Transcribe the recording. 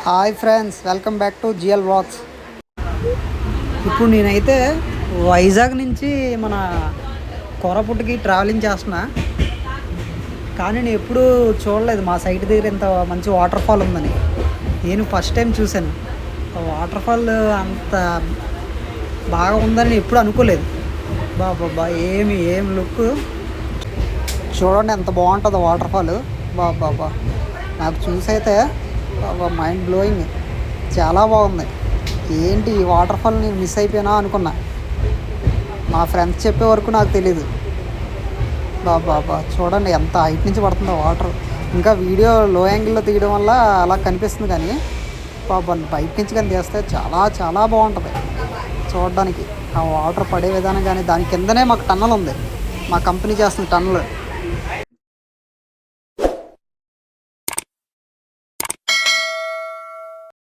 Hi friends, welcome back to GL vlogs. ఇప్పుడు నేనైతే వైజాగ్ నుంచి మన కోరాపుట్టికి ట్రావెలింగ్ చేస్తున్నా. కానీ నేను ఎప్పుడూ చూడలేదు మా సైట్ దగ్గర ఇంత మంచి వాటర్ ఫాల్ ఉందని. నేను ఫస్ట్ టైం చూశాను. వాటర్ ఫాల్ అంత బాగా ఉందని ఎప్పుడు అనుకోలేదు. బాబా ఏం లుక్ చూడండి, ఎంత బాగుంటుందో వాటర్ ఫాల్. బాబా నాకు చూసైతే బాబా మైండ్ బ్లోయింగ్, చాలా బాగుంది. ఏంటి ఈ వాటర్ ఫాల్ నేను మిస్ అయిపోయినా అనుకున్నా. మా ఫ్రెండ్స్ చెప్పే వరకు నాకు తెలీదు. బాబా చూడండి ఎంత హైట్ నుంచి పడుతుందో వాటర్. ఇంకా వీడియో లో యాంగిల్లో తీయడం వల్ల అలా కనిపిస్తుంది, కానీ బాబా బయట నుంచి కానీ తీస్తే చాలా చాలా బాగుంటుంది చూడడానికి. ఆ వాటర్ పడే విధానం కానీ, దాని కిందనే మాకు టన్నల్ ఉంది, మా కంపెనీ చేస్తున్న టన్నల్.